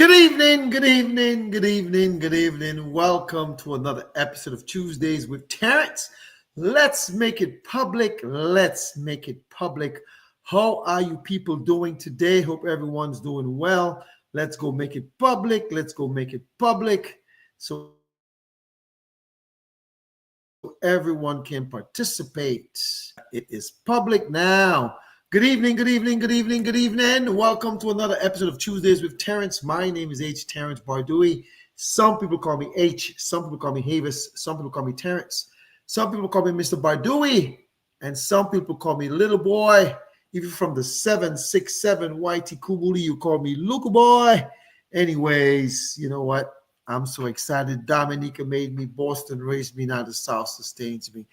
Good evening, good evening, good evening, good evening. Welcome to another episode of Tuesdays with Terrence. Let's make it public. Let's make it public. How are you people doing today? Hope everyone's doing well. Let's go make it public. Let's go make it public so everyone can participate. It is public now. Good evening, good evening, good evening, good evening. Welcome to another episode of Tuesdays with Terrence. My name is H. Terrence Bardui. Some people call me H. Some people call me Havis. Some people call me Terrence. Some people call me Mr. Bardui. And some people call me Little Boy. Even from the 767 YT Kumuli, you call me Luka Boy. Anyways, you know what? I'm so excited. Dominica made me. Boston raised me. Now the South sustains me.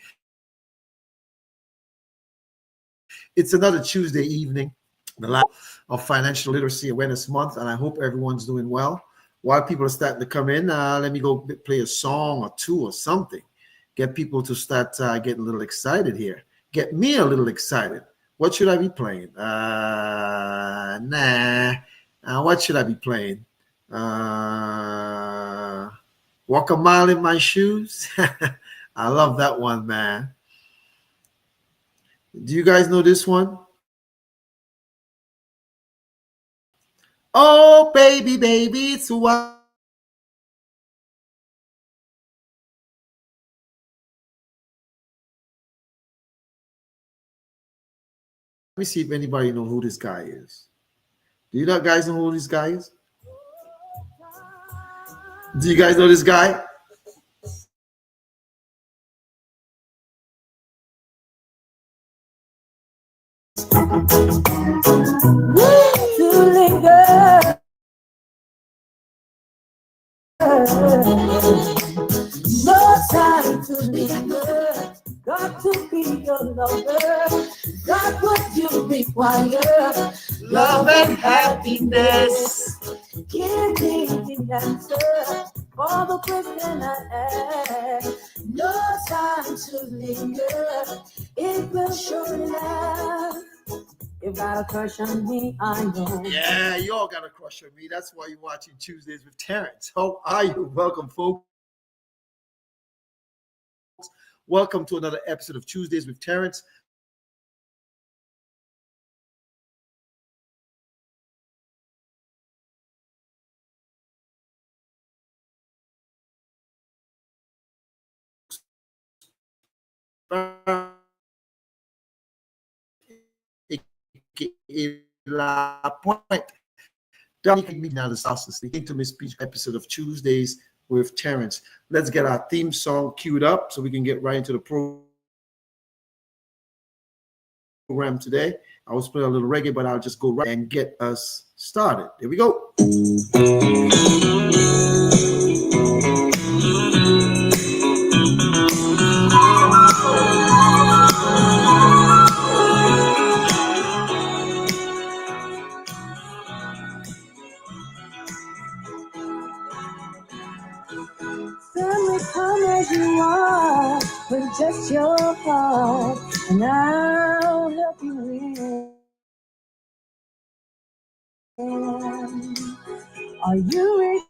It's another Tuesday evening, the last of Financial Literacy Awareness Month, and I hope everyone's doing well. While people are starting to come in, let me go play a song or two or something. Get people to start getting a little excited here. Get me a little excited. What should I be playing? What should I be playing? Walk a Mile in My Shoes. I love that one, man. Do you guys know this one? Oh, baby, baby, it's what. Let me see if anybody know who this guy is. Do you guys know who this guy is? Do you guys know this guy? To linger. No time to linger. Got to be your lover. Got what you require. Love and happiness. Give me the answer for the question I ask. No time to linger. It will surely last. You got a crush on me, I know. Yeah, you all got a crush on me. That's why you're watching Tuesdays with Terrence. How are you? Welcome, folks. Welcome to another episode of Tuesdays with Terrence. La Pointe. Now the Sauces, the intimate speech episode of Tuesdays with Terrence. Let's get our theme song queued up so we can get right into the program today. I was playing a little reggae, but I'll just go right and get us started. Here we go. Family, come as you are with just your heart, and I'll help you win. Are you ready?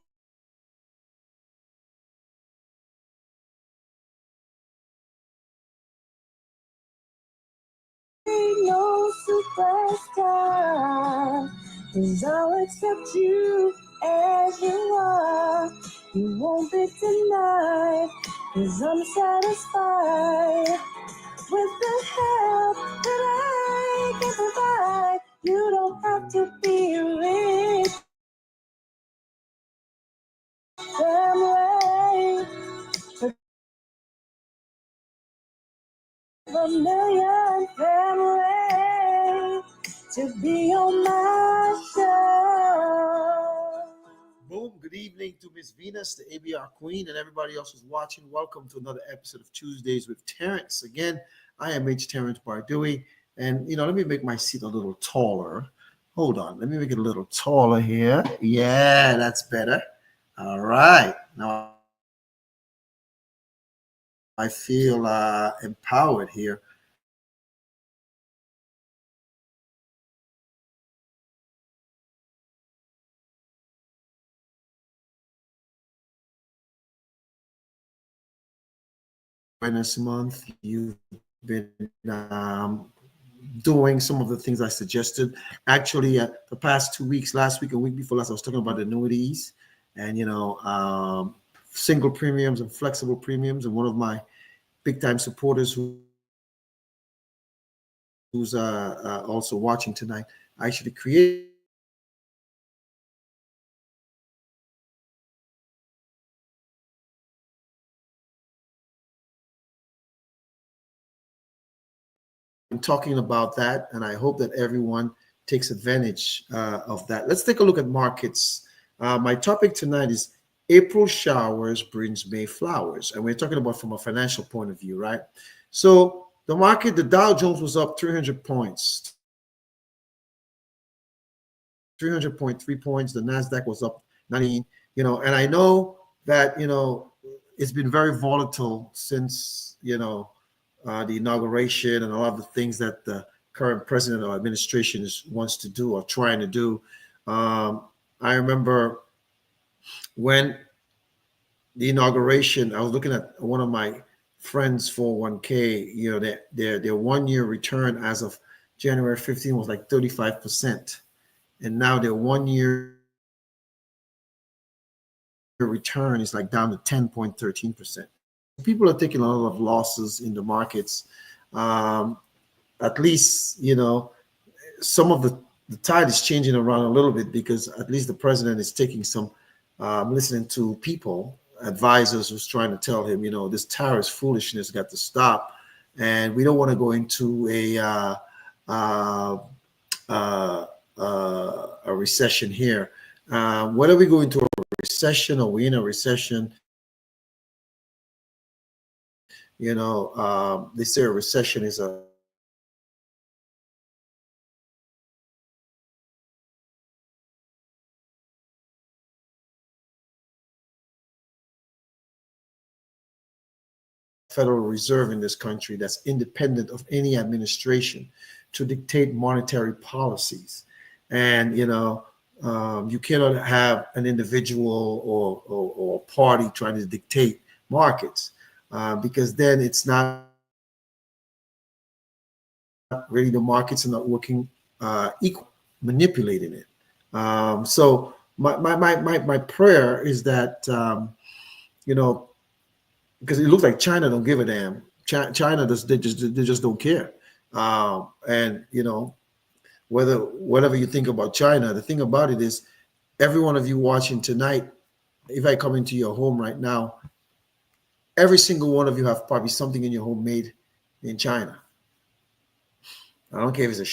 No superstar, 'cause I'll accept you as you are. You won't be denied, 'cause I'm satisfied with the help that I can provide. You don't have to be rich. Family, a million family to be on my show. Boom. Good evening to Miss Venus, the ABR Queen, and everybody else who's watching. Welcome to another episode of Tuesdays with Terrence. Again, I am H. Terrence Bardui. And, let me make my seat a little taller. Hold on. Let me make it a little taller here. Yeah, that's better. All right. Now I feel empowered here. Awareness Month. You've been doing some of the things I suggested. Actually, the past 2 weeks, last week and week before last, I was talking about annuities and single premiums and flexible premiums. And one of my big time supporters who's also watching tonight, I actually created talking about that, and I hope that everyone takes advantage of that. Let's take a look at markets. My topic tonight is April showers brings May flowers, and we're talking about from a financial point of view, right? So the market, the Dow Jones was up 300 points, 300.3 points. The Nasdaq was up 19. And I know that it's been very volatile since the inauguration and a lot of the things that the current president or administration wants to do or trying to do. I remember when the inauguration, I was looking at one of my friends' 401k, their 1 year return as of January 15 was like 35%. And now their 1 year return is like down to 10.13%. People are taking a lot of losses in the markets. At least, some of the tide is changing around a little bit because at least the president is taking some listening to people, advisors who's trying to tell him, this tariff foolishness got to stop, and we don't want to go into a recession here. Whether we go into a recession or we're in a recession, they say a recession is a Federal Reserve in this country that's independent of any administration to dictate monetary policies. And, you cannot have an individual or party trying to dictate markets because then it's not really, the markets are not working equal, manipulating it. So my prayer is that, because it looks like China don't give a damn. China they just don't care. And whatever you think about China, the thing about it is, every one of you watching tonight, if I come into your home right now, every single one of you have probably something in your home made in China. I don't care if it's a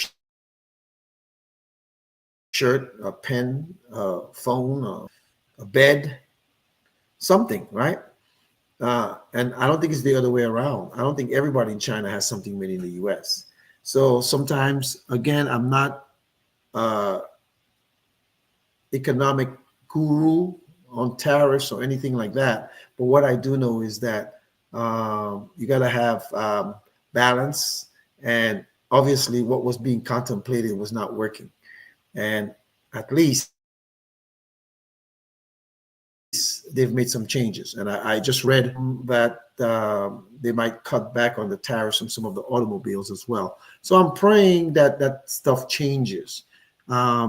shirt, a pen, a phone, a bed, something, right? And I don't think it's the other way around. I don't think everybody in China has something made in the U.S. So sometimes, again, I'm not economic guru on tariffs or anything like that. But what I do know is that you got to have balance. And obviously, what was being contemplated was not working. And at least they've made some changes. And I just read that they might cut back on the tariffs on some of the automobiles as well. So I'm praying that that stuff changes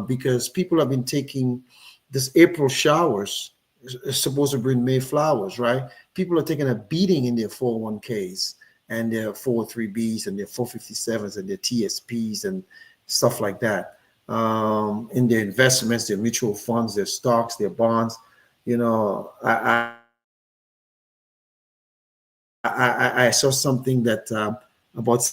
because people have been taking this April showers is supposed to bring May flowers, right? People are taking a beating in their 401ks and their 403bs and their 457s and their TSPs and stuff like that. In their investments, their mutual funds, their stocks, their bonds. I saw something that about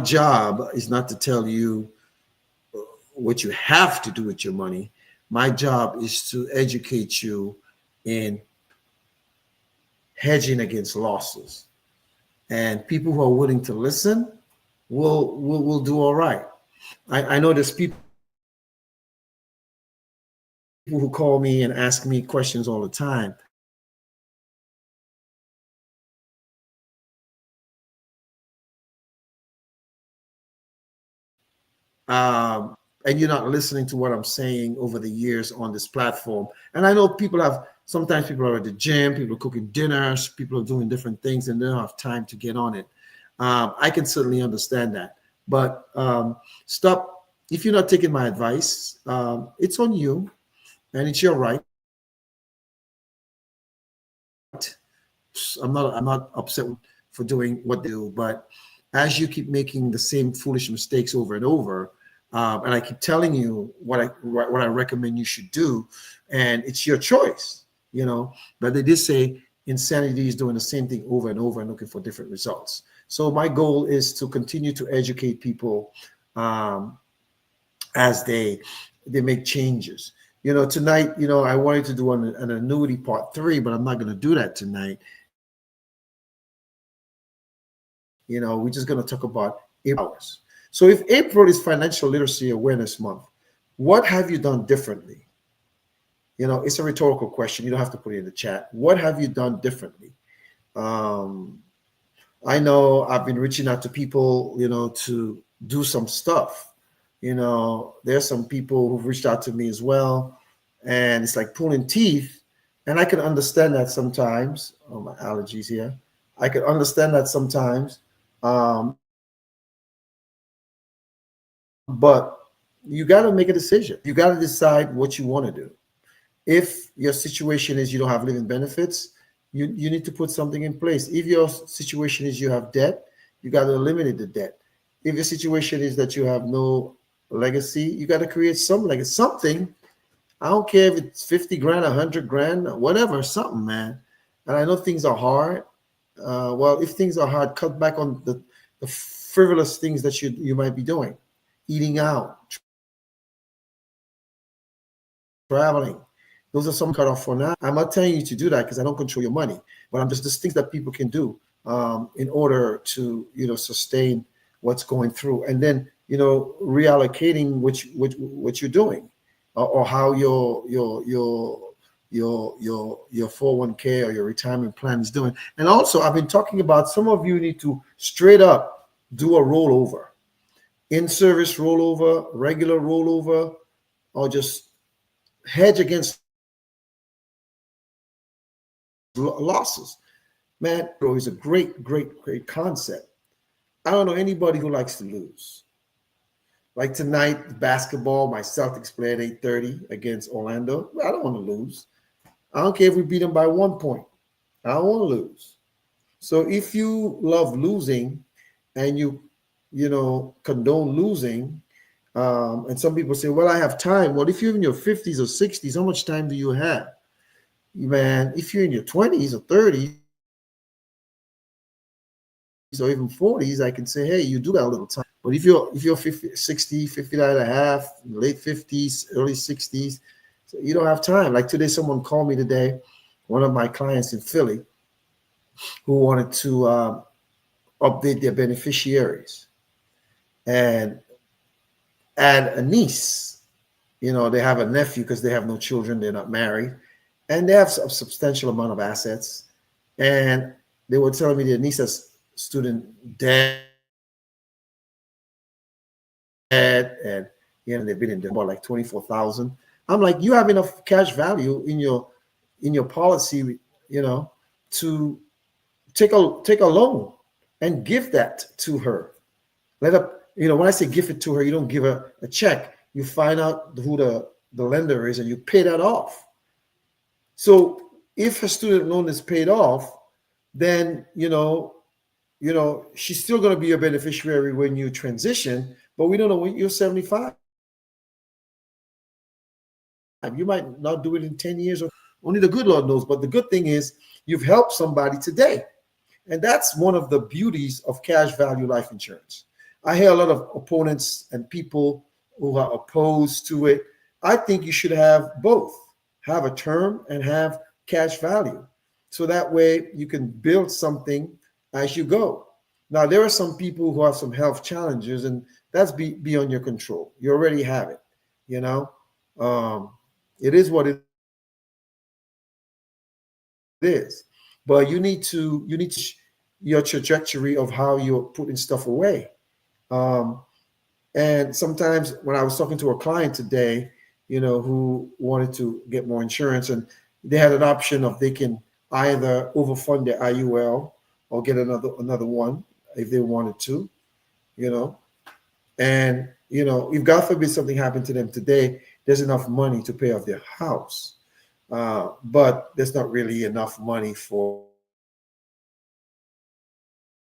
job is not to tell you what you have to do with your money. My job is to educate you in hedging against losses. And people who are willing to listen will do all right. I know there's people who call me and ask me questions all the time. and you're not listening to what I'm saying over the years on this platform. And I know people have, sometimes people are at the gym, people are cooking dinners, people are doing different things, and they don't have time to get on it. I can certainly understand that. But stop, if you're not taking my advice, it's on you and it's your right. I'm not upset for doing what they do, but as you keep making the same foolish mistakes over and over, and I keep telling you what I recommend you should do, and it's your choice, you know. But they did say insanity is doing the same thing over and over and looking for different results. So my goal is to continue to educate people um, as they make changes. You know, tonight, you know, I wanted to do an annuity part 3, but I'm not going to do that tonight. You know, we're just going to talk about hours. So if April is Financial Literacy Awareness Month, what have you done differently? You know, it's a rhetorical question. You don't have to put it in the chat. What have you done differently? Um, I know I've been reaching out to people, you know, to do some stuff. You know, there's some people who've reached out to me as well, and it's like pulling teeth. And I can understand that sometimes. Oh, my allergies here. I can understand that sometimes. Um, but you got to make a decision. You got to decide what you want to do. If your situation is you don't have living benefits, you need to put something in place. If your situation is you have debt, you got to eliminate the debt. If your situation is that you have no legacy, you got to create some legacy, something. I don't care if it's 50 grand, 100 grand, whatever, something, man. And I know things are hard. Well, if things are hard, cut back on the frivolous things that you might be doing, eating out, traveling. Those are some cut off for now. I'm not telling you to do that because I don't control your money, but I'm just things that people can do in order to, you know, sustain what's going through, and then, you know, reallocating what you're doing, or how your 401k or your retirement plan is doing. And also, I've been talking about some of you need to straight up do a rollover, in service rollover, regular rollover, or just hedge against losses. Man, bro, is a great concept. I don't know anybody who likes to lose. Like tonight, basketball, my Celtics play at 8:30 against Orlando. I don't want to lose. I don't care if we beat them by 1 point. I don't want to lose. So if you love losing and you know, condone losing, and some people say, well, I have time. Well, if you're in your 50s or 60s, how much time do you have? Man, if you're in your 20s or 30s, or even 40s, I can say, hey, you do got a little time. But if you're 50, 60, 59 and a half, late 50s, early 60s, so you don't have time. Like today, someone called me today, one of my clients in Philly, who wanted to update their beneficiaries and add a niece. You know, they have a nephew because they have no children, they're not married, and they have a substantial amount of assets. And they were telling me their niece has student debt, and you know, they've been in debt about like 24,000. I'm like, you have enough cash value in your policy, you know, to take a loan and give that to her. Let her, you know, when I say give it to her, you don't give her a check. You find out who the lender is and you pay that off. So if her student loan is paid off, then she's still going to be a beneficiary when you transition, but we don't know when you're 75. You might not do it in 10 years, or only the good Lord knows. But the good thing is you've helped somebody today. And that's one of the beauties of cash value life insurance. I hear a lot of opponents and people who are opposed to it. I think you should have both, have a term and have cash value. So that way you can build something as you go. Now, there are some people who have some health challenges, and that's beyond your control. You already have it, you know. Um, it is what it is. But you need to your trajectory of how you're putting stuff away. Um, And sometimes when I was talking to a client today, who wanted to get more insurance, and they had an option of they can either overfund their IUL or get another one if they wanted to, you know. And if God forbid something happened to them today, there's enough money to pay off their house, but there's not really enough money for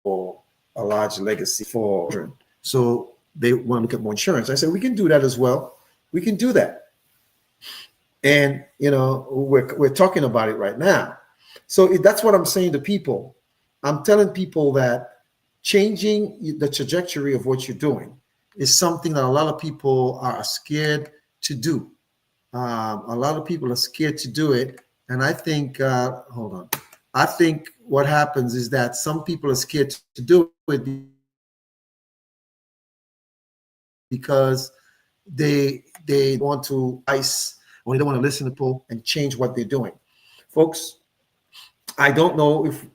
a large legacy for children. So they want to get more insurance. I said, we can do that as well. We can do that. And, we're talking about it right now. So that's what I'm saying to people. I'm telling people that changing the trajectory of what you're doing is something that a lot of people are scared to do. A lot of people are scared to do it. And I think, hold on. I think what happens is that some people are scared to do it because they want to ice, or they don't want to listen to people and change what they're doing. Folks, I don't know if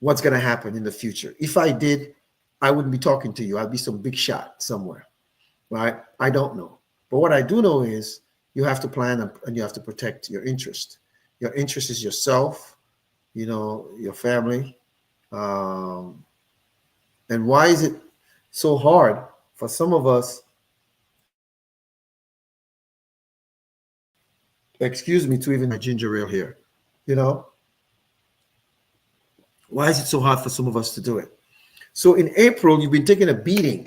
what's going to happen in the future. If I did, I wouldn't be talking to you. I'd be some big shot somewhere, right? I don't know. But what I do know is you have to plan and you have to protect your interest. Your interest is yourself, your family. And why is it so hard for some of us, excuse me, to even my ginger ale here, you know? Why is it so hard for some of us to do it? So in April, you've been taking a beating.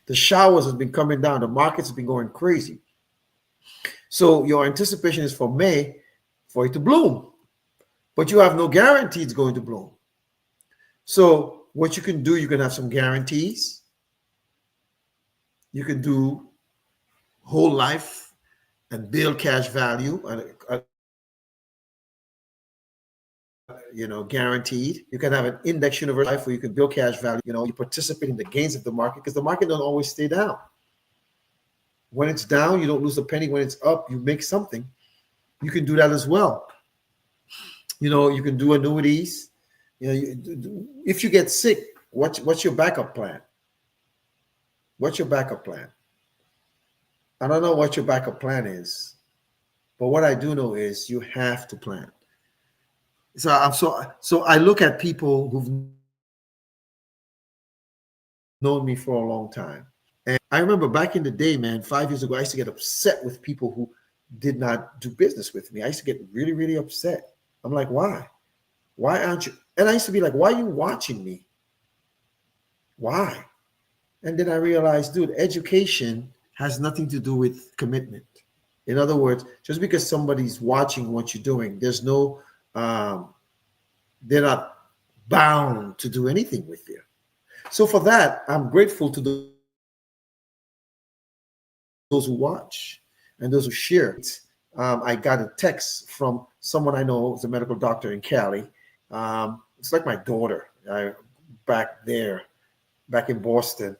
The showers have been coming down. The markets have been going crazy. So your anticipation is for May for it to bloom, but you have no guarantee it's going to bloom. So what you can do, you can have some guarantees. You can do whole life and build cash value, guaranteed. You can have an index universe life where you can build cash value. You participate in the gains of the market because the market don't always stay down. When it's down, you don't lose a penny. When it's up, you make something. You can do that as well. You can do annuities. If you get sick, what's your backup plan? What's your backup plan? I don't know what your backup plan is, but what I do know is you have to plan. So I look at people who've known me for a long time. And I remember back in the day, man, 5 years ago, I used to get upset with people who did not do business with me. I used to get really, really upset. I'm like, why? Why aren't you? And I used to be like, why are you watching me? Why? And then I realized, dude, education has nothing to do with commitment. In other words, just because somebody's watching what you're doing, there's no, they're not bound to do anything with you. So for that, I'm grateful to those who watch and those who share. I got a text from someone I know who's a medical doctor in Cali. It's like my daughter back in Boston.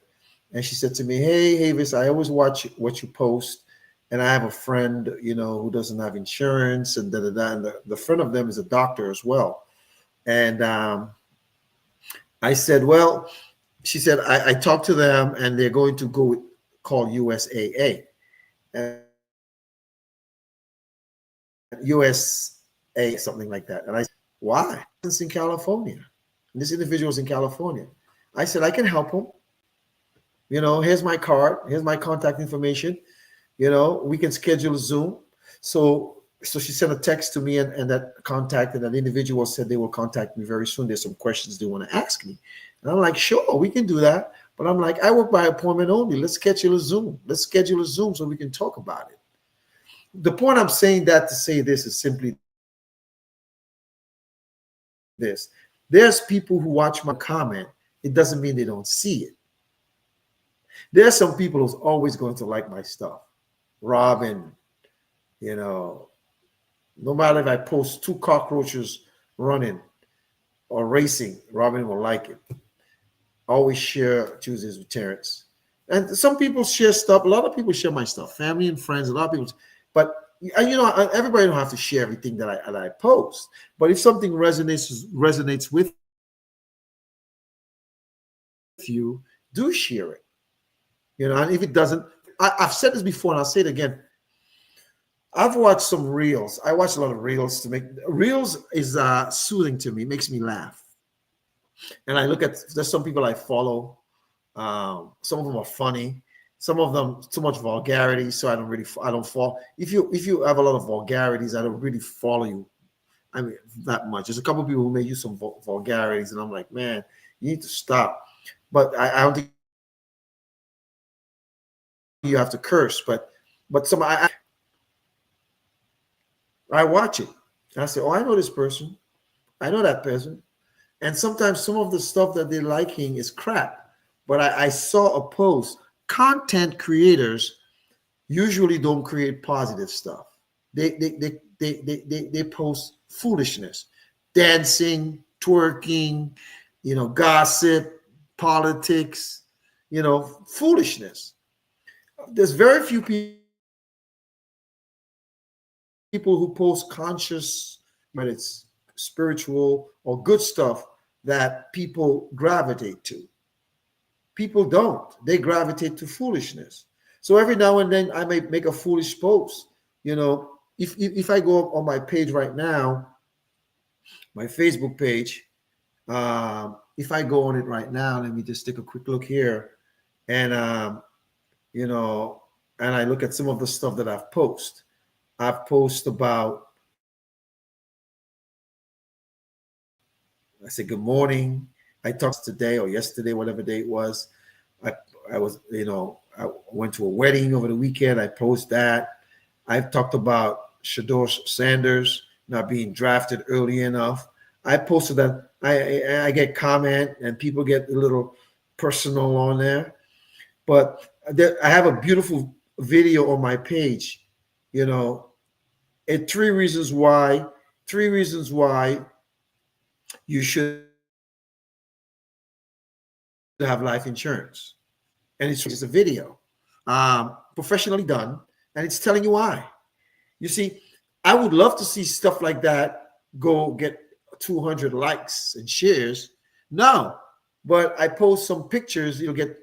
And she said to me, hey, Havis, I always watch what you post. And I have a friend, who doesn't have insurance and da-da-da. And the friend of them is a doctor as well. And I said, well, she said, I talked to them and they're going to go call USAA. And USA, something like that. And I said, why? It's in California. And this individual's in California. I said, I can help him. Here's my card. Here's my contact information. We can schedule a Zoom. So she sent a text to me and that contact, and that individual said they will contact me very soon. There's some questions they want to ask me. And I'm like, sure, we can do that. But I'm like, I work by appointment only. Let's schedule a Zoom. Let's schedule a Zoom so we can talk about it. The point I'm saying that to say this is simply this. There's people who watch my comment. It doesn't mean they don't see it. There's some people who's always going to like my stuff. Robin, no matter if I post 2 cockroaches running or racing, Robin will like it. Always share Tuesdays with Terrence. And some people share stuff. A lot of people share my stuff, family and friends, a lot of people. But, everybody don't have to share everything that I post. But if something resonates with you, do share it. And if it doesn't, I've said this before and I'll say it again. I've watched some reels. I watch a lot of reels to make reels is soothing to me, makes me laugh. And I look at there's some people I follow. Some of them are funny. Some of them too much vulgarity, so I don't fall. If you have a lot of vulgarities, I don't really follow you. I mean, that much. There's a couple of people who may use some vulgarities, and I'm like, man, you need to stop. But I don't think you have to curse. But I watch it. And I say, oh, I know this person. I know that person. And sometimes some of the stuff that they're liking is crap. But I saw a post. Content creators usually don't create positive stuff. They post foolishness, dancing, twerking, gossip, politics, foolishness. There's very few people who post conscious, whether it's spiritual or good stuff that people gravitate to. People don't. They gravitate to foolishness. So every now and then I may make a foolish post. If I go on my page right now, my Facebook page, if I go on it right now, let me just take a quick look here, and and I look at some of the stuff that I've posted about. I say good morning. I talked today or yesterday, whatever day it was. I was, I went to a wedding over the weekend. I posted that. I've talked about Shador Sanders not being drafted early enough. I posted that. I get comment and people get a little personal on there. But I have a beautiful video on my page, and three reasons why you should have life insurance. And it's a video, professionally done, and it's telling you why. You see, I would love to see stuff like that go get 200 likes and shares. No, but I post some pictures, you'll get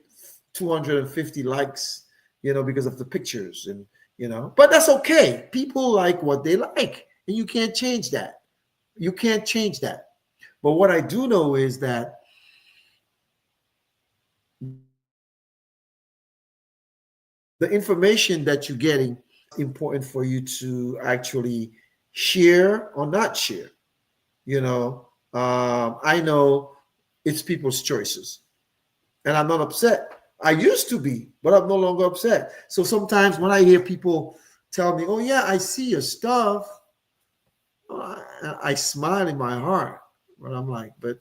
250 likes, because of the pictures, and but that's okay. People like what they like, and you can't change that. You can't change that. But what I do know is that the information that you're getting is important for you to actually share or not share. I know it's people's choices, and I'm not upset. I used to be, but I'm no longer upset. So sometimes when I hear people tell me, "Oh yeah, I see your stuff," I smile in my heart, but I'm like, "But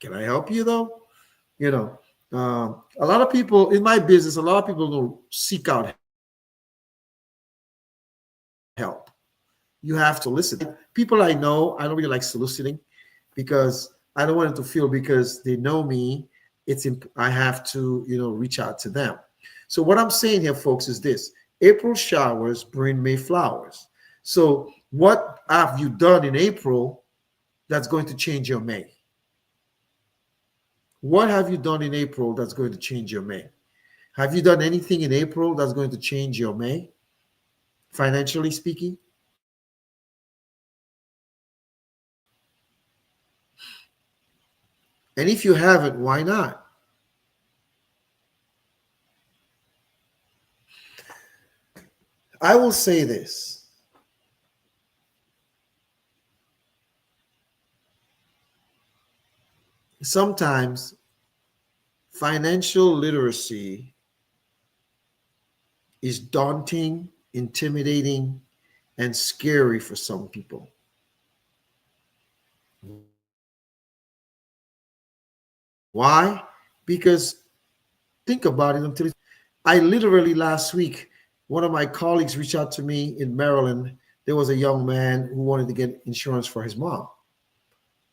can I help you though?" A lot of people in my business, a lot of people don't seek out help. You have to listen. People I know, I don't really like soliciting because I don't want them to feel because they know me, I have to, reach out to them. So what I'm saying here, folks, is this: April showers bring May flowers. So what have you done in April that's going to change your May? What have you done in April that's going to change your May? Have you done anything in April that's going to change your May, financially speaking? And if you haven't, why not? I will say this. Sometimes financial literacy is daunting, intimidating, and scary for some people. Why? Because think about it until I literally last week, one of my colleagues reached out to me in Maryland. There was a young man who wanted to get insurance for his mom.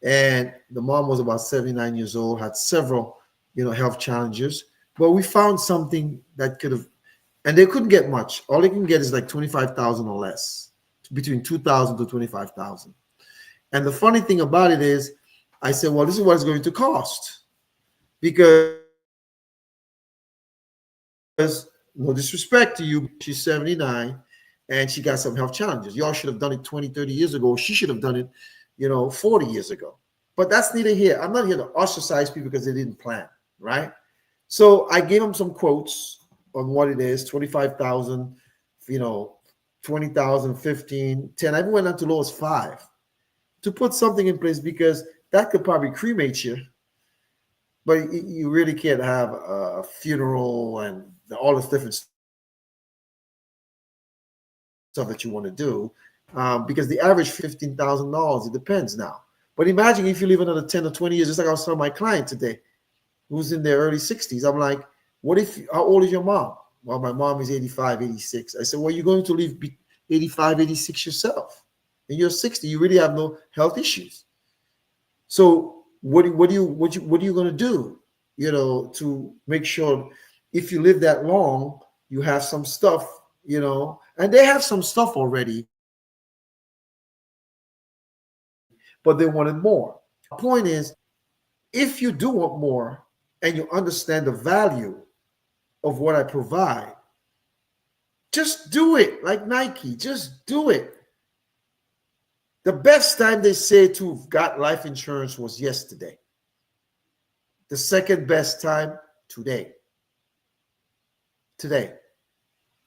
And the mom was about 79 years old, had several, health challenges. But we found something that could have, and they couldn't get much. All they can get is like 25,000 or less, between 2,000 to 25,000. And the funny thing about it is, I said, well, this is what it's going to cost, because because no disrespect to you, she's 79 and she got some health challenges. Y'all should have done it 20, 30 years ago. She should have done it, 40 years ago. But that's neither here. I'm not here to ostracize people because they didn't plan, right? So I gave them some quotes on what it is, 25,000, you know, 20,000, 15, 10. I even went up to low as 5 to put something in place because that could probably cremate you, but you really can't have a funeral and all this different stuff that you want to do, because the average $15,000. It depends now. But imagine if you live another 10 or 20 years, just like I was telling my client today, who's in their early 60s. I'm like, how old is your mom? Well, my mom is 85, 86. I said, well, you're going to live 85, 86 yourself. And you're 60. You really have no health issues. So what are you going to do, to make sure if you live that long, you have some stuff, and they have some stuff already, but they wanted more. Point is, if you do want more and you understand the value of what I provide, just do it. Like Nike, just do it. The best time they say to have got life insurance was yesterday. The second best time, today. Today.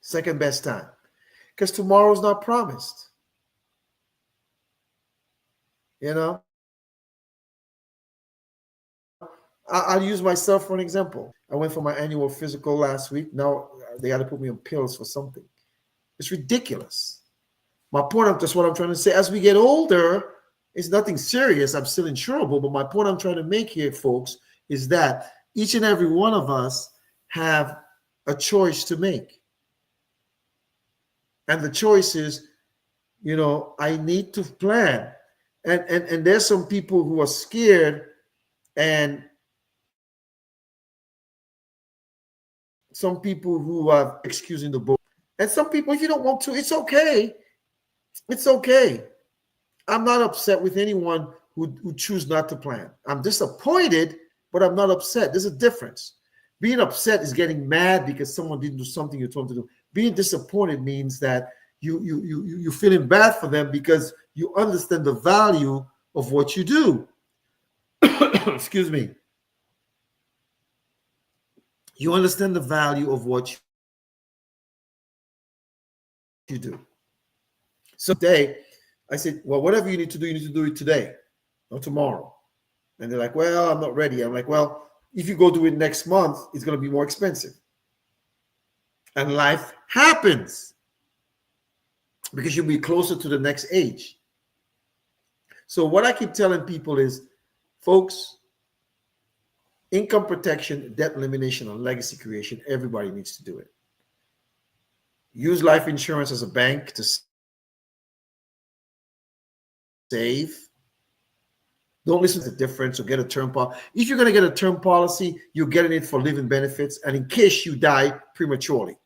Second best time. Because tomorrow's not promised. I'll use myself for an example. I went for my annual physical last week. Now they got to put me on pills for something. It's ridiculous. My point of just what I'm trying to say, as we get older, it's nothing serious. I'm still insurable. But my point I'm trying to make here, folks, is that each and every one of us have a choice to make. And the choice is, I need to plan. And there's some people who are scared, and some people who are excusing the book. And some people, if you don't want to, it's okay. It's okay. I'm not upset with anyone who choose not to plan. I'm disappointed, but I'm not upset. There's a difference. Being upset is getting mad because someone didn't do something you told them to do. Being disappointed means that you're feeling bad for them because you understand the value of what you do. Excuse me. You understand the value of what you do. So today, I said, well, whatever you need to do it today or tomorrow. And they're like, well, I'm not ready. I'm like, well, if you go do it next month, it's going to be more expensive. And life happens because you'll be closer to the next age. So what I keep telling people is, folks, income protection, debt elimination, and legacy creation, everybody needs to do it. Use life insurance as a bank to save. Don't listen to the difference or get a term policy. If you're going to get a term policy, you're getting it for living benefits and in case you die prematurely.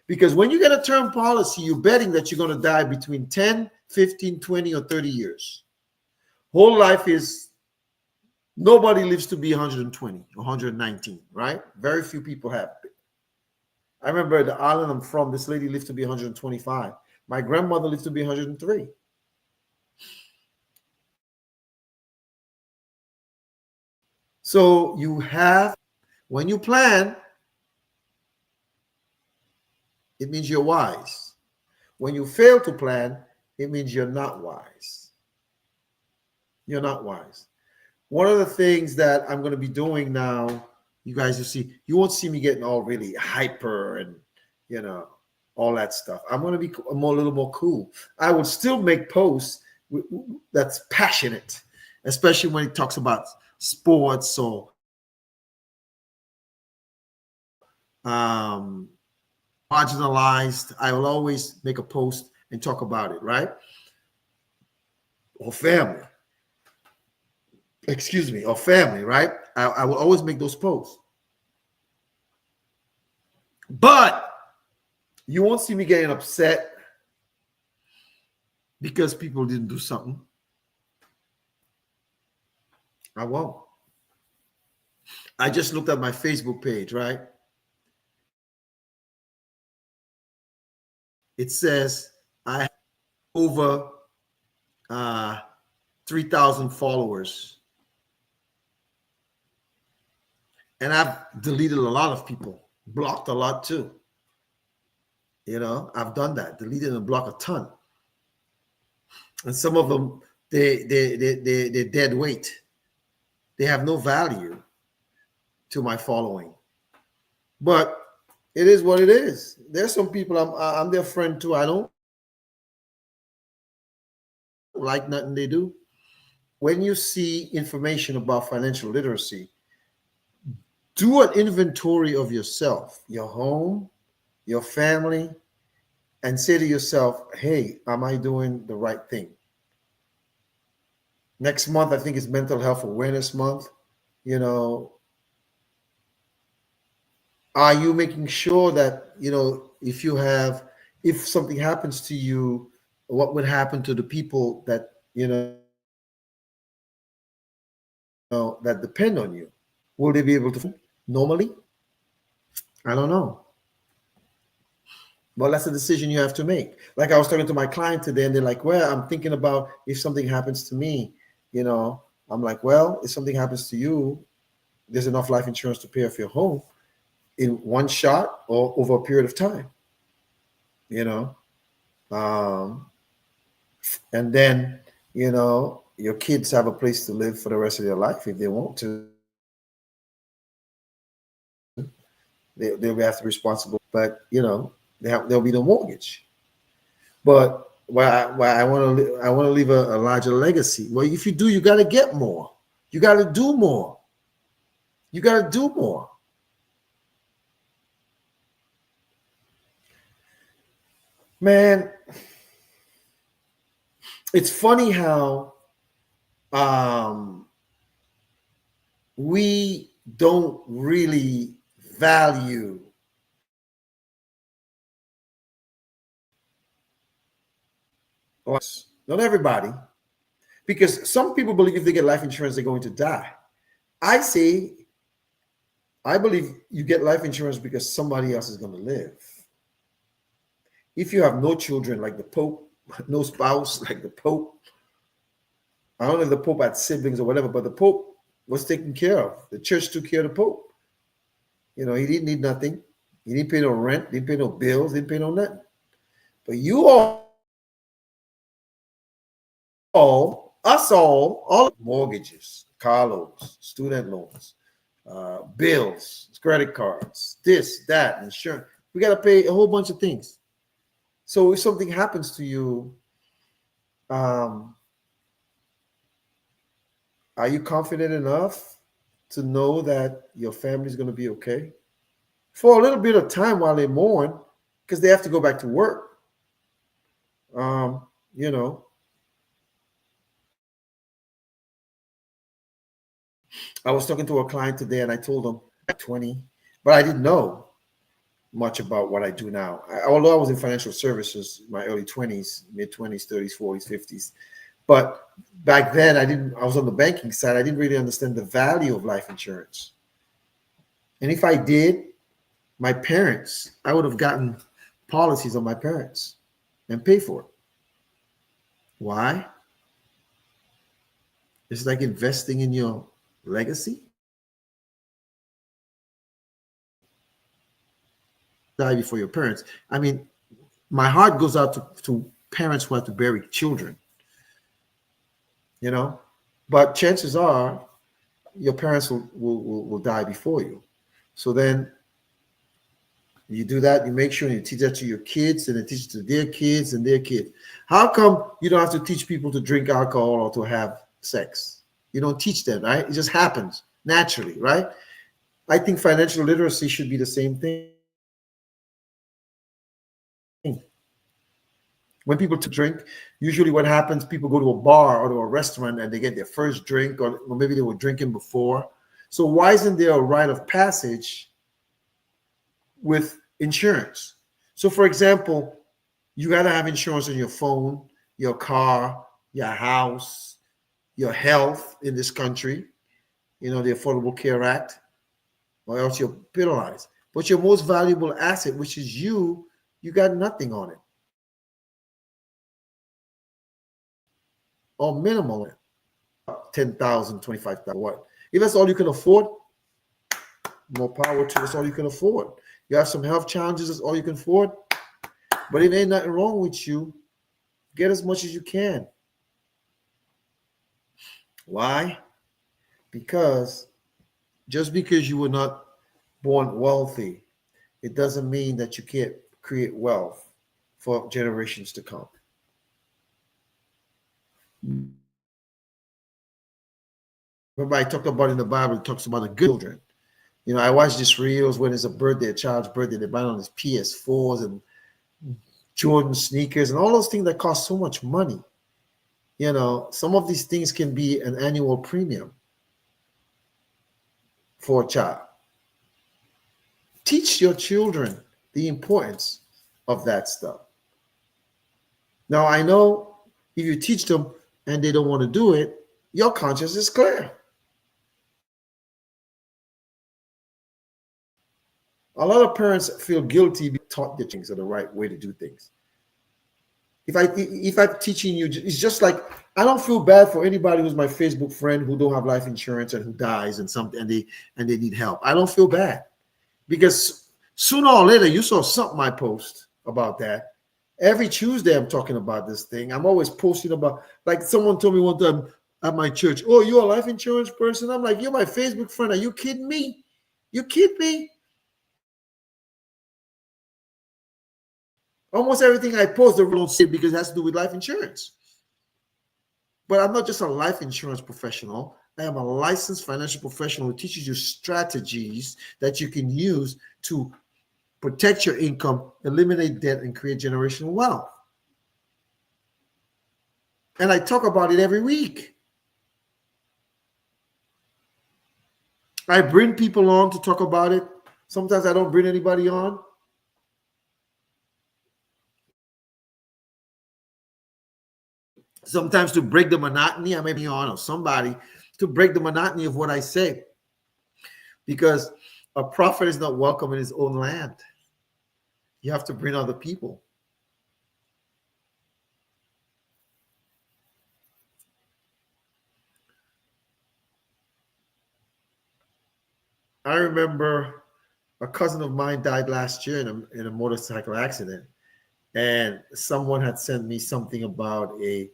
Because when you get a term policy, you're betting that you're going to die between 10, 15, 20, or 30 years. Whole life is, nobody lives to be 120 or 119, right? Very few people have it. I remember the island I'm from, this lady lived to be 125. My grandmother lived to be 103. So you have, when you plan, it means you're wise. When you fail to plan, it means you're not wise. You're not wise. One of the things that I'm going to be doing now, you guys will see, you won't see me getting all really hyper and, all that stuff. I'm going to be a little more cool. I would still make posts that's passionate, especially when it talks about sports or marginalized. I will always make a post and talk about it, right? Or family. Excuse me, or family, right? I will always make those posts. But you won't see me getting upset because people didn't do something. I won't. I just looked at my Facebook page, right? It says I have over uh, 3,000 followers, and I've deleted a lot of people, blocked a lot too. I've done that, deleted and blocked a ton, and some of them they're dead weight. They have no value to my following, but it is what it is. There's some people I'm their friend too. I don't like nothing they do. When you see information about financial literacy, do an inventory of yourself, your home, your family, and say to yourself, hey, am I doing the right thing? Next month, I think it's Mental Health Awareness Month. You know, are you making sure that, if something happens to you, what would happen to the people that, that depend on you? Will they be able to normally? I don't know. Well, that's a decision you have to make. Like I was talking to my client today, and they're like, well, I'm thinking about if something happens to me, I'm like, well, if something happens to you, there's enough life insurance to pay off your home in one shot or over a period of time, you know. Um, and then, your kids have a place to live for the rest of their life if they want to. They'll have to be responsible, but there'll be no mortgage. But I want to leave a larger legacy. Well, if you do, you got to get more. You got to do more. You got to do more. Man, it's funny how we don't really value us. Not everybody, because some people believe if they get life insurance, they're going to die. I say, I believe you get life insurance because somebody else is going to live. If you have no children, like the Pope, no spouse, like the Pope, I don't know if the Pope had siblings or whatever, but the Pope was taken care of. The church took care of the Pope. He didn't need nothing. He didn't pay no rent, didn't pay no bills, didn't pay no nothing. But you all mortgages, car loans, student loans, bills, credit cards, this, that, insurance. We got to pay a whole bunch of things. So if something happens to you, are you confident enough to know that your family is going to be okay? For a little bit of time while they mourn, because they have to go back to work. You know, I was talking to a client today and I told him 20, but I didn't know much about what I do now. Although I was in financial services, my early 20s, mid 20s, 30s, 40s, 50s. But back then I was on the banking side. I didn't really understand the value of life insurance. And if I did, I would have gotten policies on my parents and pay for it. Why? It's like investing in your legacy. Die before your parents. I mean, my heart goes out to parents who have to bury children, but chances are your parents will die before you. So then you do that, you make sure you teach that to your kids and then teach it to their kids and their kids. How come you don't have to teach people to drink alcohol or to have sex? You don't teach them, right? It just happens naturally, right? I think financial literacy should be the same thing. When people drink, usually what happens, people go to a bar or to a restaurant and they get their first drink, or maybe they were drinking before. So why isn't there a rite of passage with insurance? So for example, you got to have insurance on your phone, your car, your house, your health in this country, the Affordable Care Act, or else you're penalized. But your most valuable asset, which is you got nothing on it. or minimal, 10,000, 25,000. What? If that's all you can afford, more power to. That's all you can afford. You have some health challenges. That's all you can afford. But if ain't nothing wrong with you, get as much as you can. Why? Because just because you were not born wealthy, it doesn't mean that you can't create wealth for generations to come. Remember, I talked about in the Bible, it talks about the good children. I watch these reels when it's a birthday, a child's birthday, they buy on his PS4s and Jordan sneakers and all those things that cost so much money. Some of these things can be an annual premium for a child. Teach your children the importance of that stuff. Now, I know if you teach them and they don't want to do it, your conscience is clear. A lot of parents feel guilty being taught the things are the right way to do things. If I'm teaching you, it's just like I don't feel bad for anybody who's my Facebook friend who don't have life insurance and who dies and something and they need help. I don't feel bad because sooner or later you saw something I post about that. Every Tuesday I'm talking about this thing. I'm always posting about, like someone told me one time at my church, "Oh, you're a life insurance person?" I'm like, "You're my Facebook friend. Are you kidding me? You kidding me?" Almost everything I post, they don't say because it has to do with life insurance. But I'm not just a life insurance professional. I am a licensed financial professional who teaches you strategies that you can use to protect your income, eliminate debt, and create generational wealth. And I talk about it every week. I bring people on to talk about it. Sometimes I don't bring anybody on. Sometimes to break the monotony, I may be on or somebody to break the monotony of what I say. Because a prophet is not welcome in his own land. You have to bring other people. I remember a cousin of mine died last year in a motorcycle accident. And someone had sent me something about a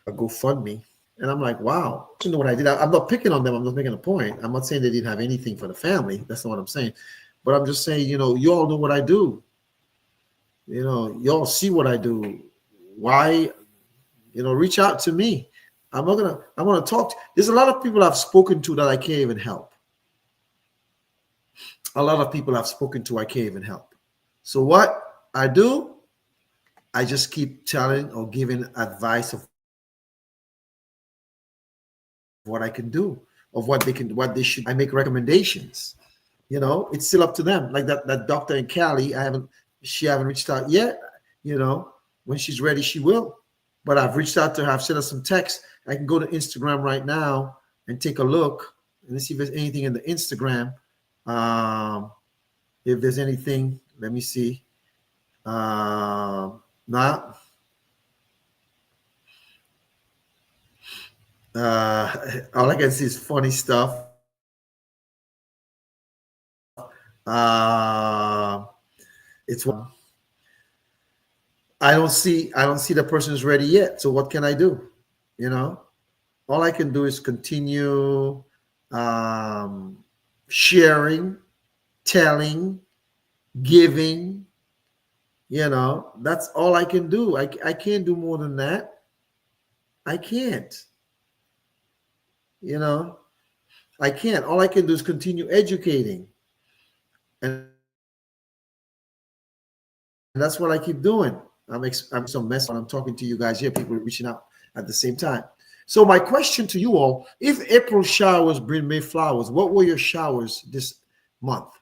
GoFundMe. And I'm like, wow, you know what I did? I'm not picking on them. I'm just making a point. I'm not saying they didn't have anything for the family. That's not what I'm saying. But I'm just saying, you all know what I do. Y'all see what I do. Why, reach out to me. I'm gonna talk. There's a lot of people I've spoken to that I can't even help. A lot of people I've spoken to I can't even help. So what I do, I just keep telling or giving advice of what I can do, of what they should. I make recommendations. It's still up to them. Like that doctor in Cali, she haven't reached out yet. When she's ready, she will. But I've reached out to her. I've sent her some text. I can go to Instagram right now and take a look and see if there's anything in the Instagram. If there's anything, let me see. Not. All I can see is funny stuff. It's one. I don't see the person's ready yet. So what can I do? All I can do is continue sharing, telling, giving. That's all I can do. I can't do more than that. I can't. I can't. All I can do is continue educating. And that's what I keep doing. I'm some mess when I'm talking to you guys here, people reaching out at the same time. So my question to you all, if April showers bring May flowers, what were your showers this month?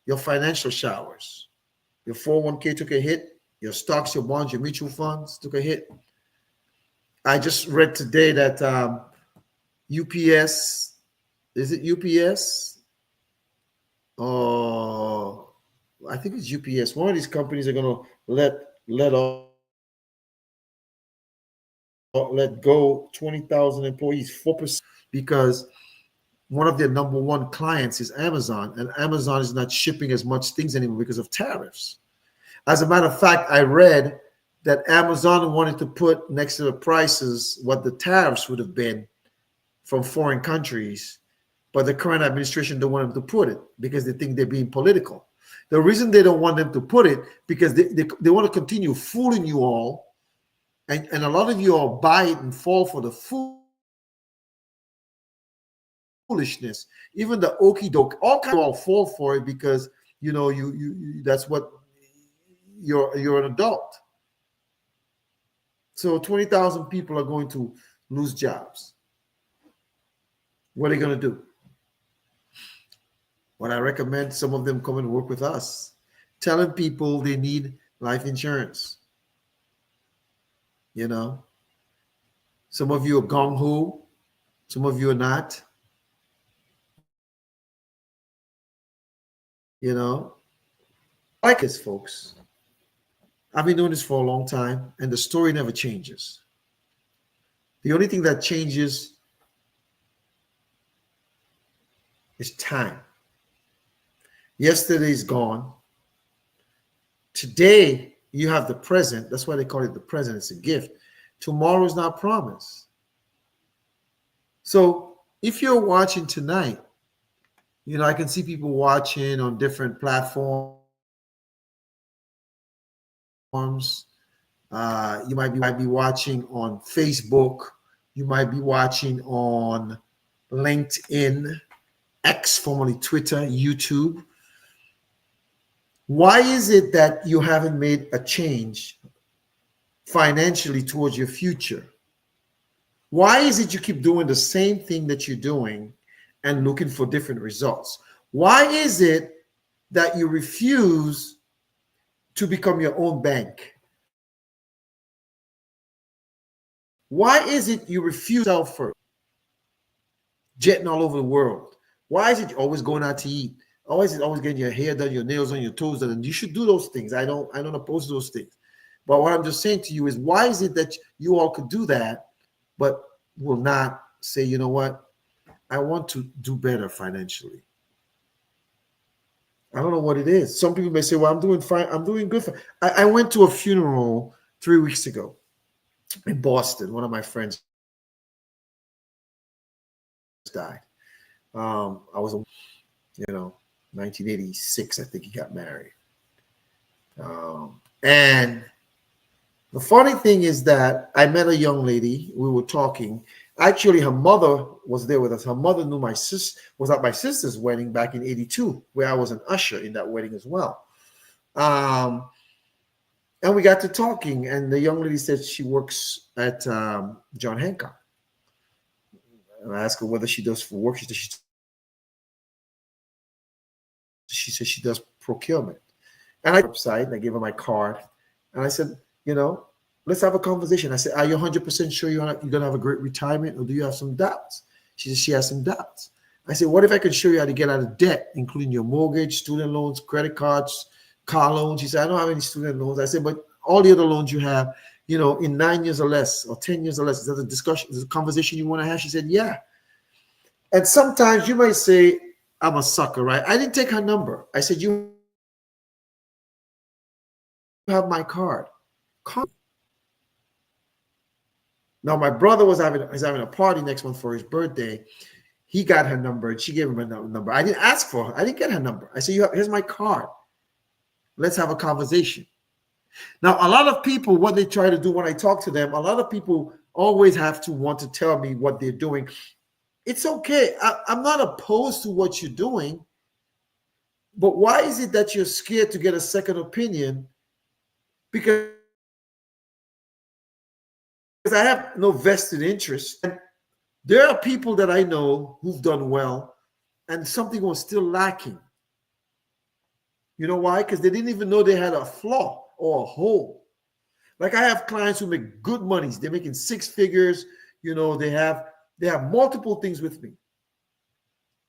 Your financial showers. Your 401k took a hit. Your stocks, your bonds, your mutual funds took a hit. I just read today that UPS, is it UPS? I think it's UPS. One of these companies are going to let go 20,000 employees, 4%, because one of their number one clients is Amazon, and Amazon is not shipping as much things anymore because of tariffs. As a matter of fact, I read that Amazon wanted to put next to the prices what the tariffs would have been from foreign countries, but the current administration don't want them to put it because they think they're being political. The reason they don't want them to put it because they want to continue fooling you all, and a lot of you all buy it and fall for the foolishness. Even the okey doke, all kind of all fall for it because you that's what you're an adult. So 20,000 people are going to lose jobs. What are they going to do? What I recommend, some of them come and work with us, telling people they need life insurance. Some of you are gung ho, some of you are not. Like this, folks. I've been doing this for a long time, and the story never changes. The only thing that changes is time. Yesterday's gone. Today, you have the present. That's why they call it the present. It's a gift. Tomorrow is not promised. So if you're watching tonight, I can see people watching on different platforms. You might be watching on Facebook. You might be watching on LinkedIn, X, formerly Twitter, YouTube. Why is it that you haven't made a change financially towards your future? Why is it you keep doing the same thing that you're doing and looking for different results? Why is it that you refuse to become your own bank? Why is it you refuse to sell first? Jetting all over the world. Why is it you're always going out to eat? Always getting your hair done, your nails on, your toes done. And you should do those things. I don't oppose those things. But what I'm just saying to you is, why is it that you all could do that, but will not say, you know what, I want to do better financially? I don't know what it is. Some people may say, well, I'm doing fine. I'm doing good. I went to a funeral 3 weeks ago in Boston. One of my friends died. I was, 1986, I think he got married. And the funny thing is that I met a young lady. We were talking. Actually, her mother was there with us. Her mother knew my sister, was at my sister's wedding back in 82, where I was an usher in that wedding as well. And we got to talking, and the young lady said she works at John Hancock. And I asked her whether she does for work. She said she does procurement. And I website, and I gave her my card. And I said, let's have a conversation. I said, are you 100% sure you're going to have a great retirement, or do you have some doubts? She said she has some doubts. I said, what if I could show you how to get out of debt, including your mortgage, student loans, credit cards, car loans? She said, I don't have any student loans. I said, but all the other loans you have, in 9 years or less, or 10 years or less, is that a discussion, is a conversation you want to have? She said, yeah. And sometimes you might say, I'm a sucker, right? I didn't take her number. I said, you have my card. Call. Now, my brother is having a party next month for his birthday. He got her number, and she gave him a number. I didn't ask for her. I didn't get her number. I said, here's my card. Let's have a conversation. Now, a lot of people, what they try to do when I talk to them, a lot of people always have to want to tell me what they're doing. It's okay. I'm not opposed to what you're doing, but why is it that you're scared to get a second opinion? Because I have no vested interest. And there are people that I know who've done well, and something was still lacking. You know why? Because they didn't even know they had a flaw or a hole. Like, I have clients who make good monies. They're making six figures. They have multiple things with me,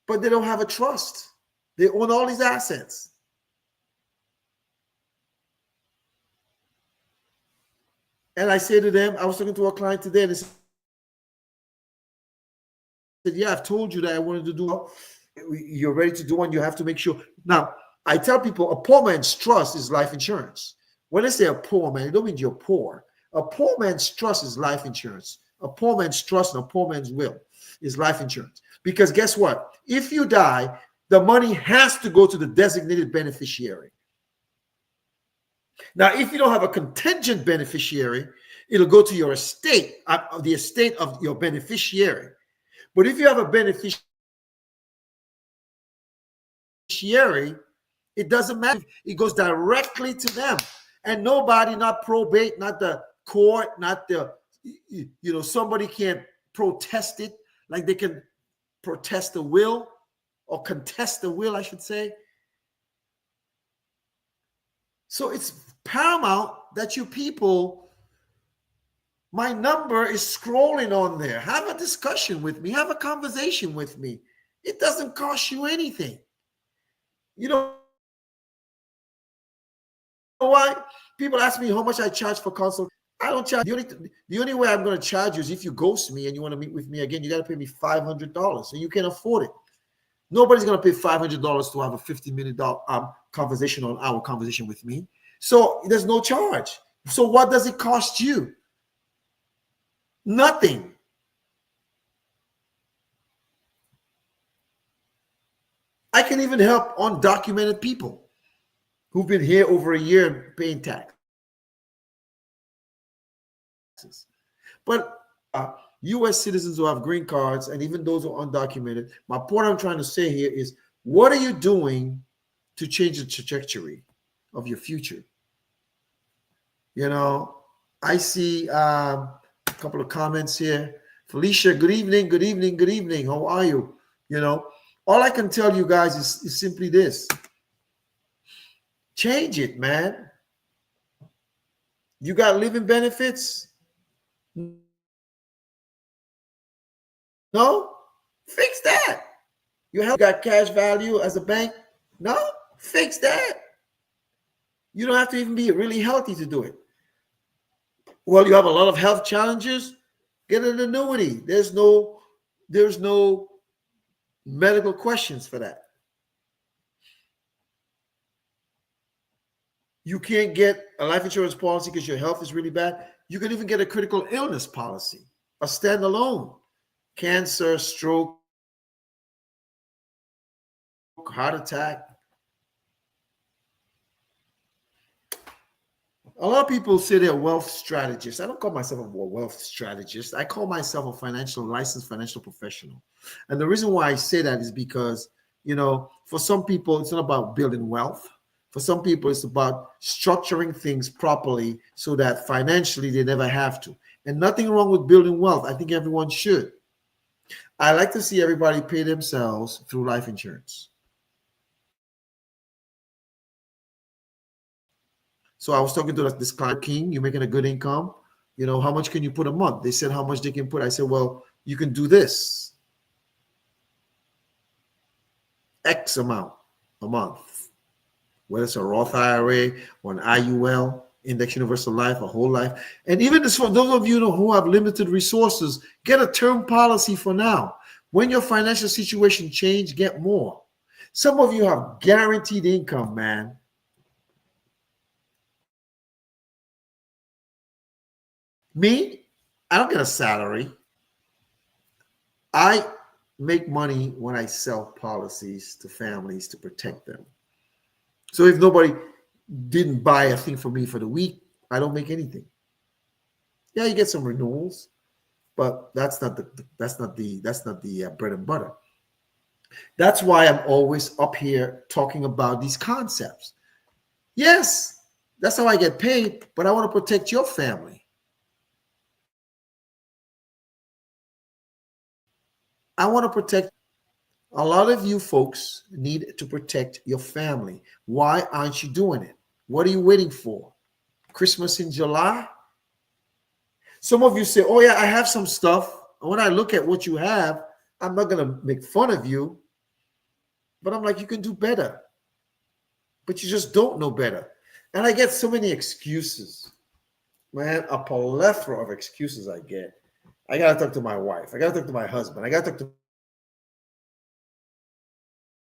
but they don't have a trust. They own all these assets. And I say to them, I was talking to a client today, and they said, yeah, I've told you that I wanted to do. You're ready to do one. You have to make sure. Now, I tell people a poor man's trust is life insurance. When I say a poor man, it don't mean you're poor. A poor man's trust is life insurance. A poor man's trust and a poor man's will is life insurance. Because guess what? If you die, the money has to go to the designated beneficiary. Now, if you don't have a contingent beneficiary, it'll go to your estate, the estate of your beneficiary. But if you have a beneficiary, it doesn't matter. It goes directly to them. And nobody, not probate, not the court, not the, somebody can't protest it like they can protest the will or contest the will, I should say. So it's paramount that you people, my number is scrolling on there. Have a discussion with me. Have a conversation with me. It doesn't cost you anything. You know why? People ask me how much I charge for consult. I don't charge. The only way I'm going to charge you is if you ghost me and you want to meet with me again, you got to pay me $500 and you can't afford it. Nobody's going to pay $500 to have a 50-minute conversation on our conversation with me. So there's no charge. So what does it cost you? Nothing. I can even help undocumented people who've been here over a year paying taxes. But U.S. citizens who have green cards and even those who are undocumented, my point I'm trying to say here is, what are you doing to change the trajectory of your future? I see a couple of comments here. Felicia, good evening, good evening, good evening. How are you? All I can tell you guys is simply this. Change it, man. You got living benefits? No? Fix that. You got cash value as a bank? No? Fix that. You don't have to even be really healthy to do it. Well, you have a lot of health challenges? Get an annuity. There's no medical questions for that. You can't get a life insurance policy because your health is really bad. You can even get a critical illness policy, a standalone. Cancer, stroke, heart attack. A lot of people say they're wealth strategists. I don't call myself a wealth strategist. I call myself a licensed financial professional. And the reason why I say that is because, for some people, it's not about building wealth. For some people, it's about structuring things properly so that financially they never have to. And nothing wrong with building wealth. I think everyone should. I like to see everybody pay themselves through life insurance. So I was talking to this client, King, you're making a good income. How much can you put a month? They said how much they can put. I said, well, you can do this. X amount a month. Whether it's a Roth IRA or an IUL, Index Universal Life, a whole life. And even for those of you who have limited resources, get a term policy for now. When your financial situation changes, get more. Some of you have guaranteed income, man. Me, I don't get a salary. I make money when I sell policies to families to protect them. So if nobody didn't buy a thing for me for the week, I don't make anything. Yeah, you get some renewals, but that's not the bread and butter. That's why I'm always up here talking about these concepts. Yes, that's how I get paid, but I want to protect your family. I want to protect. A lot of you folks need to protect your family. Why aren't you doing it? What are you waiting for? Christmas in July? Some of you say, oh yeah, I have some stuff. And when I look at what you have, I'm not going to make fun of you. But I'm like, you can do better. But you just don't know better. And I get so many excuses. Man, a plethora of excuses I get. I gotta talk to my wife. I gotta talk to my husband. I gotta talk to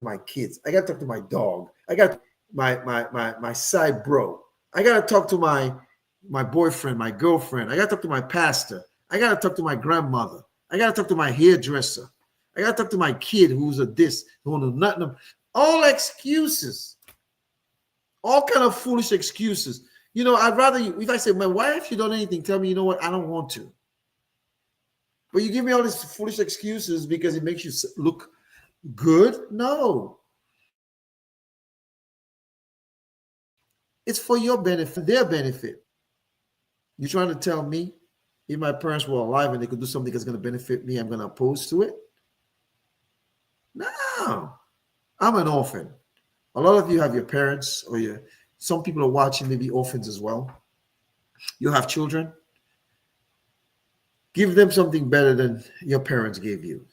my kids. I gotta talk to my dog. I got my side bro. I gotta talk to my boyfriend, my girlfriend. I gotta talk to my pastor. I gotta talk to my grandmother. I gotta talk to my hairdresser. I gotta talk to my kid who's a this, who knows nothing. All excuses. All kind of foolish excuses. You know, I'd rather you, if I say, man, why have you done anything? Tell me, you know what? I don't want to. But you give me all these foolish excuses because it makes you look good? No. It's for your benefit, their benefit. You're trying to tell me if my parents were alive and they could do something that's going to benefit me, I'm going to oppose to it? No. I'm an orphan. A lot of you have your parents, or some people are watching, maybe orphans as well. You have children. Give them something better than your parents gave you.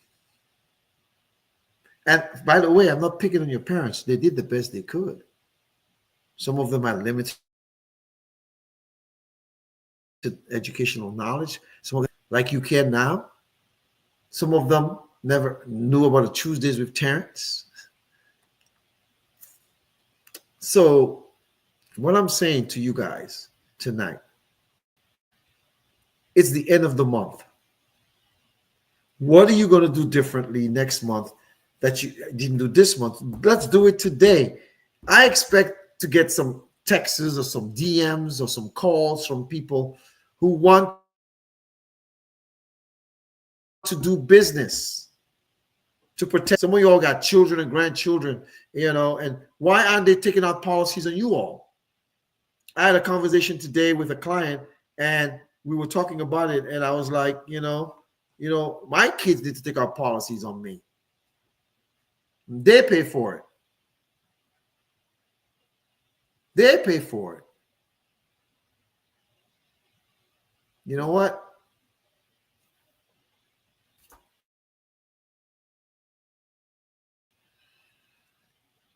And by the way, I'm not picking on your parents. They did the best they could. Some of them had limited educational knowledge. Some of them, like you can now. Some of them never knew about the Tuesdays with Terrence. So what I'm saying to you guys tonight, it's the end of the month. What are you going to do differently next month that you didn't do this month? Let's do it today. I expect to get some texts or some DMs or some calls from people who want to do business to protect. Some of you all got children and grandchildren, and why aren't they taking out policies on you all? I had a conversation today with a client and we were talking about it, and I was like, my kids need to take out policies on me. They pay for it. They pay for it. You know what?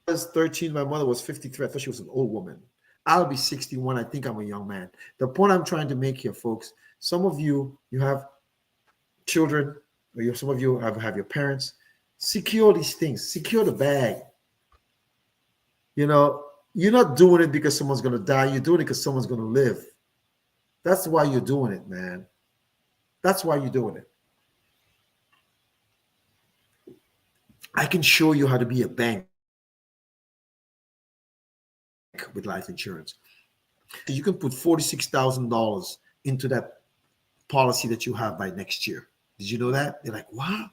I was 13. My mother was 53. I thought she was an old woman. I'll be 61. I think I'm a young man. The point I'm trying to make here, folks, some of you have children, or some of you have your parents. Secure these things. Secure the bag. You're not doing it because someone's going to die. You're doing it because someone's going to live. That's why you're doing it, man. That's why you're doing it. I can show you how to be a bank with life insurance. You can put $46,000 into that policy that you have by next year. Did you know that? They're like, wow.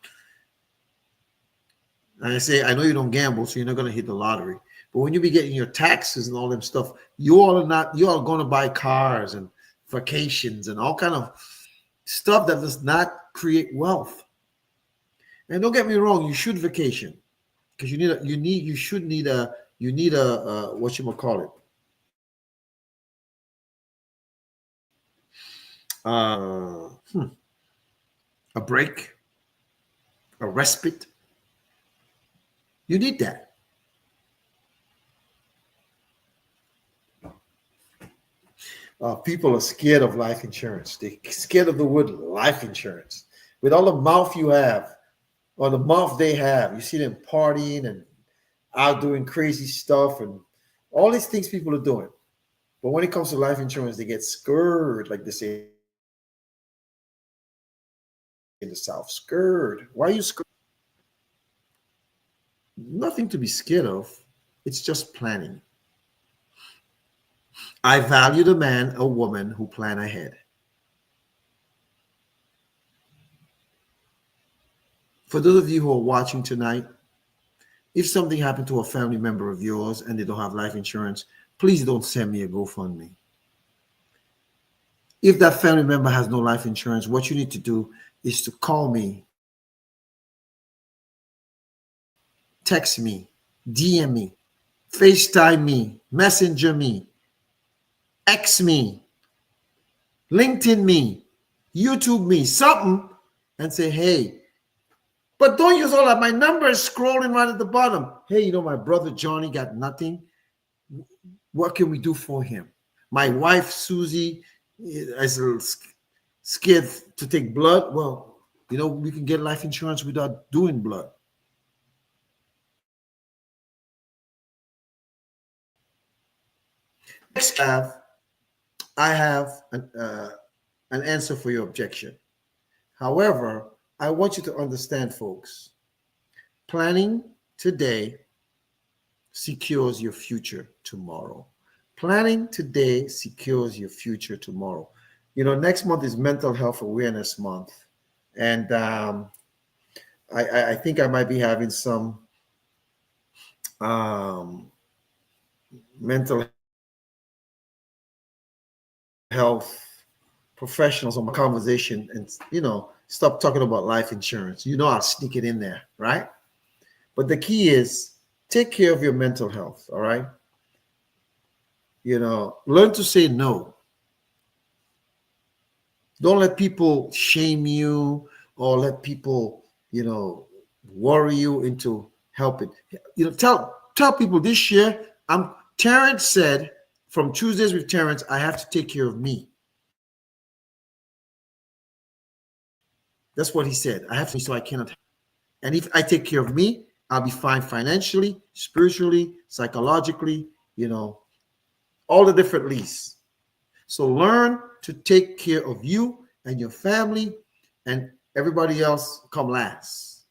And I say, I know you don't gamble, so you're not going to hit the lottery. But when you be getting your taxes and all them stuff, you all are going to buy cars and vacations and all kind of stuff that does not create wealth. And don't get me wrong, you should vacation because you need a what you call it? A break, a respite. You need that. People are scared of life insurance. They're scared of the word life insurance. With all the mouth you have, or the mouth they have, you see them partying and out doing crazy stuff and all these things people are doing. But when it comes to life insurance, they get scared, like they say in the South. Scared. Why are you scared? Nothing to be scared of. It's just planning. I value the man or woman who plan ahead. For those of you who are watching tonight, if something happened to a family member of yours and they don't have life insurance, please don't send me a GoFundMe. If that family member has no life insurance, what you need to do is to call me, text me, DM me, FaceTime me, Messenger me, X me, LinkedIn me, YouTube me, something, and say, hey, but don't use all that. My number is scrolling right at the bottom. Hey, my brother Johnny got nothing. What can we do for him? My wife Susie I was a little scared to take blood. Well, we can get life insurance without doing blood. Next, I have an answer for your objection. However, I want you to understand, folks, planning today secures your future tomorrow. Planning today secures your future tomorrow. Next month is Mental Health Awareness Month. And I think I might be having some um, mental health professionals on my conversation and, stop talking about life insurance. I'll sneak it in there, right? But the key is take care of your mental health, all right? Learn to say no. Don't let people shame you or let people, worry you into helping. Tell people this year, Terrence said from Tuesdays with Terrence, I have to take care of me. That's what he said. I have to, so I cannot. And if I take care of me, I'll be fine financially, spiritually, psychologically, all the different leads. So learn to take care of you and your family, and everybody else come last.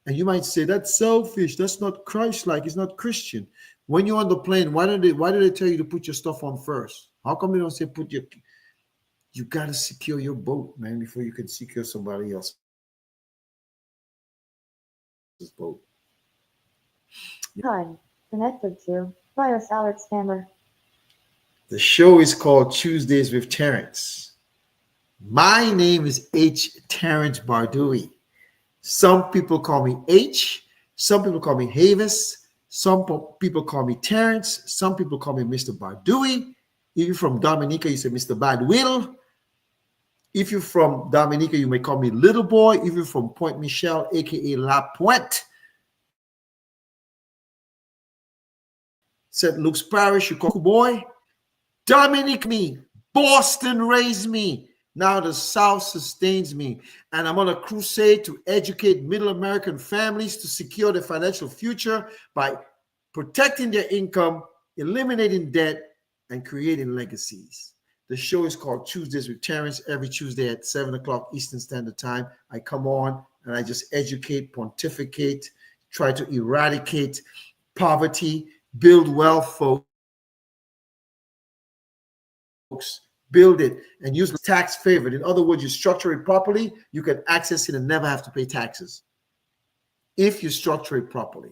And you might say that's selfish. That's not Christ-like. It's not Christian. When you're on the plane, why do they tell you to put your stuff on first? How come they don't say you got to secure your boat, man, before you can secure somebody else's boat. Hi, connected to virus alert scammer. The show is called Tuesdays with Terrence. My name is H. Terrence Bardui. Some people call me H. Some people call me Havis. Some people call me Terrence. Some people call me Mr. Bardui. If you're from Dominica, you say Mr. Badwill. If you're from Dominica, you may call me Little Boy. If you're from Point Michelle, aka La Pointe, St. Luke's Parish, you call Boy. Dominic me. Boston raised me. Now the South sustains me. And I'm on a crusade to educate middle American families to secure their financial future by protecting their income, eliminating debt, and creating legacies. The show is called Tuesdays with Terrence. Every Tuesday at 7 o'clock Eastern Standard Time, I come on and I just educate, pontificate, try to eradicate poverty, build wealth, folks. Build it and use tax favored. In other words, you structure it properly, you can access it and never have to pay taxes if you structure it properly.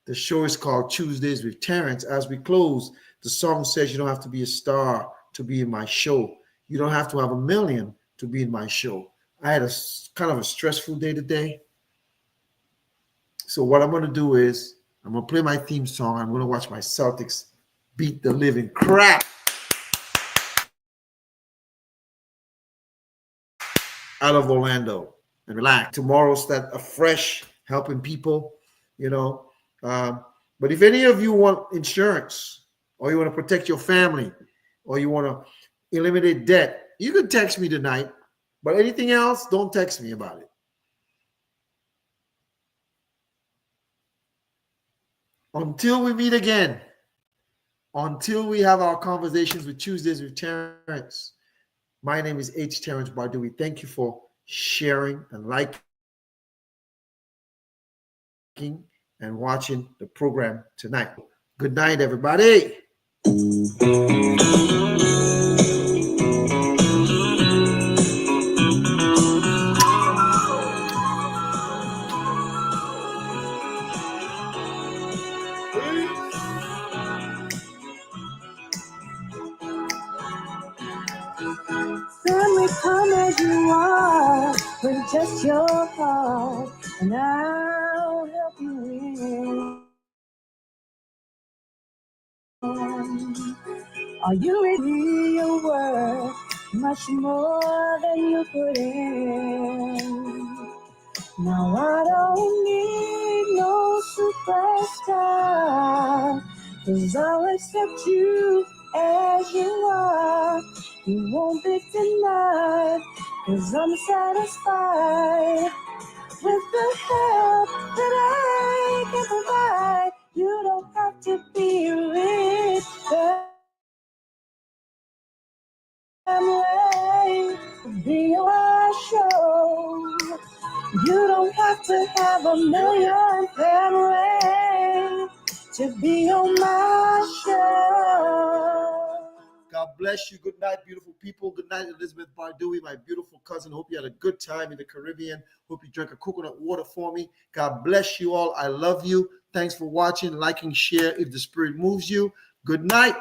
The show is called Tuesdays with Terrence. As we close, the song says you don't have to be a star to be in my show. You don't have to have a million to be in my show. I had a kind of a stressful day today. So what I'm going to do is I'm going to play my theme song. I'm going to watch my Celtics beat the living crap out of Orlando and relax. Tomorrow start afresh, helping people, you know. But if any of you want insurance or you want to protect your family or you want to eliminate debt, you can text me tonight. But anything else, don't text me about it. Until we meet again, until we have our conversations with Tuesdays with Terrence, my name is H. Terrence Bardui. Thank you for sharing and liking and watching the program tonight. Good night, everybody. Family, come as you are with just your heart, and I'll help you win. Are you ready? Your worth much more than you put in. Now I don't need no superstar, 'cause I'll accept you as you are. You won't be denied, 'cause I'm satisfied with the help that I can provide. You don't have to be rich, family, to be on my show. You don't have to have a million family to be on my show. God bless you. Good night, beautiful people. Good night, Elizabeth Bardui, my beautiful cousin. Hope you had a good time in the Caribbean. Hope you drank a coconut water for me. God bless you all. I love you. Thanks for watching, liking, share if the spirit moves you. Good night.